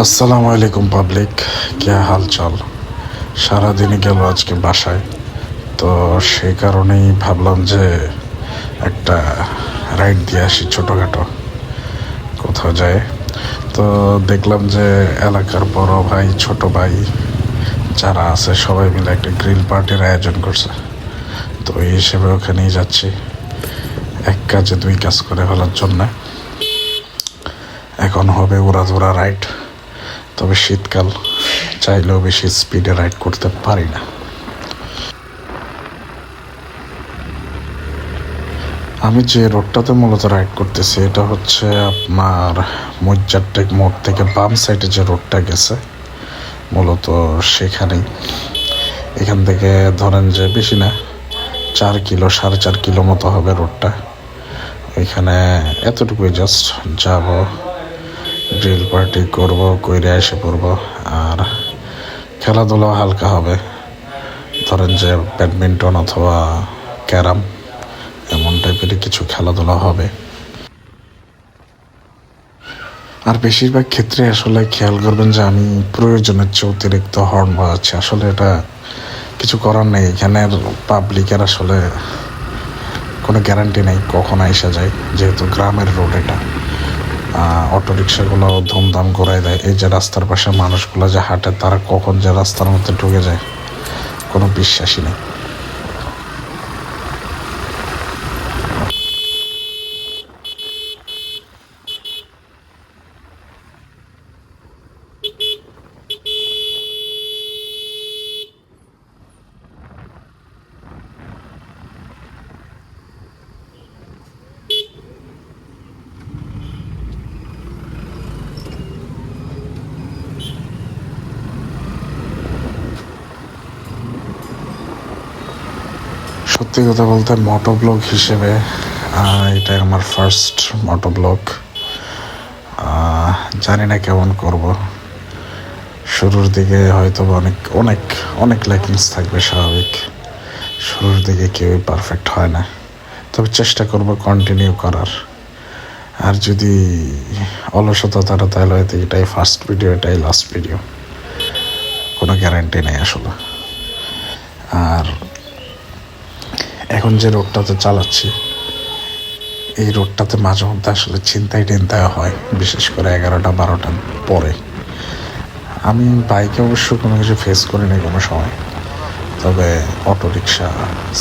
আসসালামু আলাইকুম পাবলিক, क्या हाल चाल। সারাদিনই গেল আজকে বাসায়, তো সেই কারণেই ভাবলাম যে একটা রাইড দিয়ে আসি ছোটোখাটো কোথাও যায়। তো দেখলাম যে এলাকার বড় ভাই ছোট ভাই যারা আছে সবাই মিলে একটা গ্রিল পার্টির আয়োজন করছে। তো এই হিসেবে ওখানেই যাচ্ছি, এক কাজে দুই কাজ করে ফেলার জন্য। এখন হবে উড়াধুরা রাইড, তবে শীতকাল, চাইলেও বেশি স্পিডে রাইড করতে পারি না। আমি যে রোডটাতে মূলত রাইড করতেছি এটা হচ্ছে আপনার মজ্জারটেক মোড় থেকে বাম সাইডে যে রোডটা গেছে মূলত সেখানেই। এখান থেকে ধরেন যে বেশি না, 4 কিলো 4.5 কিলো মতো হবে রোডটা। ওইখানে এতটুকুই জাস্ট যাব, ড্রিল পার্টি করব, কইরে এসে পড়বো। আর খেলাধুলা হালকা হবে, ধরেন যে ব্যাডমিন্টন অথবা ক্যারাম এমন টাইপেরই কিছু খেলাধুলা হবে। আর বেশিরভাগ ক্ষেত্রে আসলে খেয়াল করবেন যে আমি প্রয়োজনের চেয়ে অতিরিক্ত হর্ন বাজাচ্ছি। আসলে এটা কিছু করার নেই, এখানের পাবলিকের আসলে কোনো গ্যারান্টি নেই কখন আইসা যায়, যেহেতু গ্রামের রোড এটা। অটোরিক্সাগুলো ধুমধাম ঘোরায় দেয়। এই যে রাস্তার পাশে মানুষগুলো যে হাঁটে তারা কখন যে রাস্তার মধ্যে ঢুকে যায় কোনো বিশ্বাসই নেই। সত্যি কথা বলতে মোটোব্লগ হিসেবে এটাই আমার ফার্স্ট মোটোব্লগ। জানি না কেমন করব। শুরুর দিকে হয়তো অনেক অনেক অনেক ল্যাকিংস থাকবে, স্বাভাবিক। শুরুর দিকে কেউই পারফেক্ট হয় না, তবে চেষ্টা করব কন্টিনিউ করার। আর যদি অলসতা তারা, তাহলে হয়তো এটাই ফার্স্ট ভিডিও, এটাই লাস্ট ভিডিও, কোনো গ্যারান্টি নেই আসলে। আর এখন যে রোডটাতে চালাচ্ছি এই রোডটাতে মাঝে মধ্যে আসলে ছিনতাই টিনতাই হয়, বিশেষ করে 11টা 12টার পরে। আমি বাইকে অবশ্য কোনো কিছু ফেস করিনি কোনো সময়, তবে অটোরিকশা,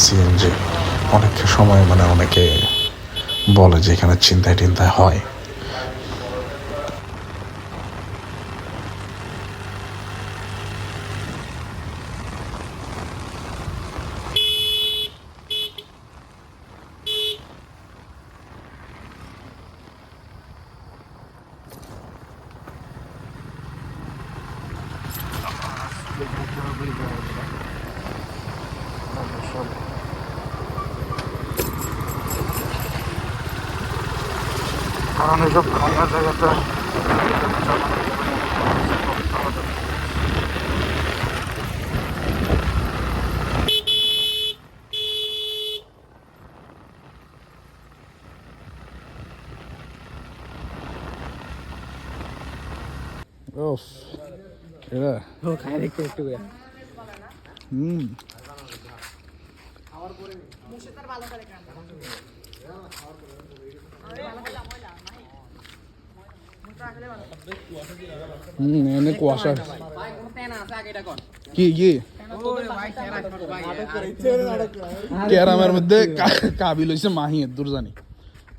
সিএনজি অনেক সময় অনেকে বলে যে এখানে ছিনতাই টিনতাই হয়। কারণ এইসব খাওয়ার জায়গাতে খাই একটু একটু এনে কুয়াশা কি কি ক্যারামের মধ্যে কাবিল হইছে মাহি দূর জানি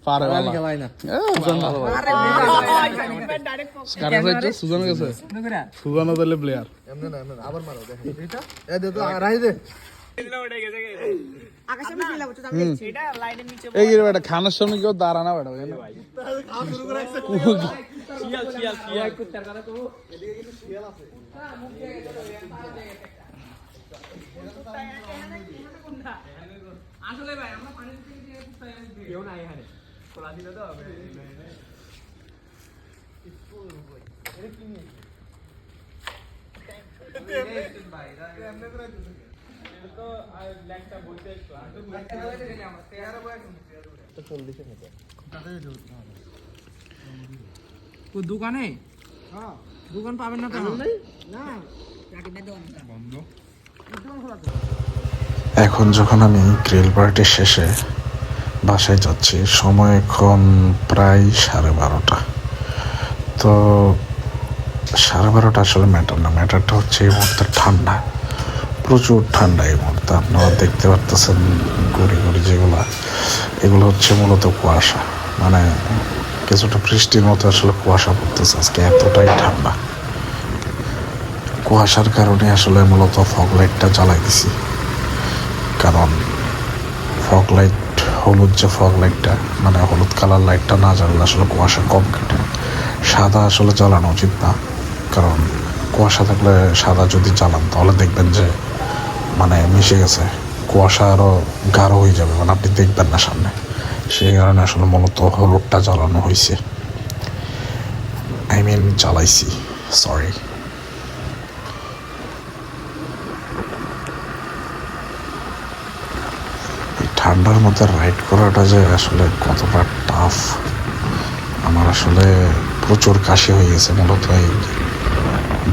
পারে সুজান গেছে সুজান তাহলে প্লেয়ার খানার সামনে কেউ দাঁড়া না বেটা আসলে ভাই আমরা পানি কেউ নাই এখানে খোলা ছিল তো দোকানে দোকান পাবেন না তো না এখন যখন আমি গ্রিল পার্টি শেষে বাসায় যাচ্ছি, সময় এখন প্রায় 12:30। তো 12:30 আসলে ম্যাটার না, ম্যাটারটা হচ্ছে এই মুহূর্তে ঠান্ডা, প্রচুর ঠান্ডা এই মুহূর্তে। আপনারা দেখতে পারতেছেন গড়ি গড়ি যেগুলো, এগুলো হচ্ছে মূলত কুয়াশা, মানে কিছুটা বৃষ্টির মতো আসলে কুয়াশা পড়তেছে আজকে, এতটাই ঠান্ডা। কুয়াশার কারণে আসলে মূলত ফগ লাইটটা জ্বালাই দিছি, কারণ ফগ লাইট, হলুদ যে ফগ লাইটটা, মানে হলুদ কালার লাইটটা না জ্বালালে আসলে কুয়াশা কম কাটে। সাদা আসলে জ্বালানো উচিত না, কারণ কুয়াশা থাকলে সাদা যদি জ্বালান তাহলে দেখবেন যে মানে মিশে গেছে, কুয়াশা আরও গাঢ় হয়ে যাবে, মানে আপনি দেখবেন না সামনে। সেই কারণে আসলে মূলত হলুদটা জ্বালানো হয়েছে, জ্বালাইছি, সরি। ঠান্ডার মধ্যে রাইড করাটা যে আসলে কতটা টাফ, আমার আসলে প্রচুর কাশি হয়ে গেছে মূলত এই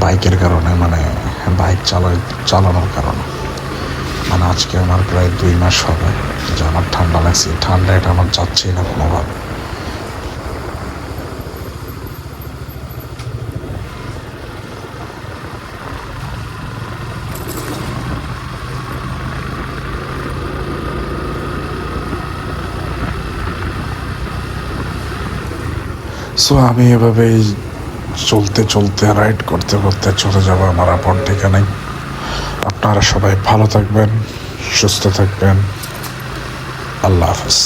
বাইকের কারণে, মানে বাইক চালানোর কারণে। মানে আজকে আমার প্রায় 2 মাস হবে যে আমার ঠান্ডা লাগছে, ঠান্ডা এটা আমার যাচ্ছেই না কোনোভাবে। সো আমি এভাবেই চলতে চলতে, রাইড করতে করতে চলে যাবো আমার আপন ঠিকানায়। আপনারা সবাই ভালো থাকবেন, সুস্থ থাকবেন। আল্লাহ হাফেজ।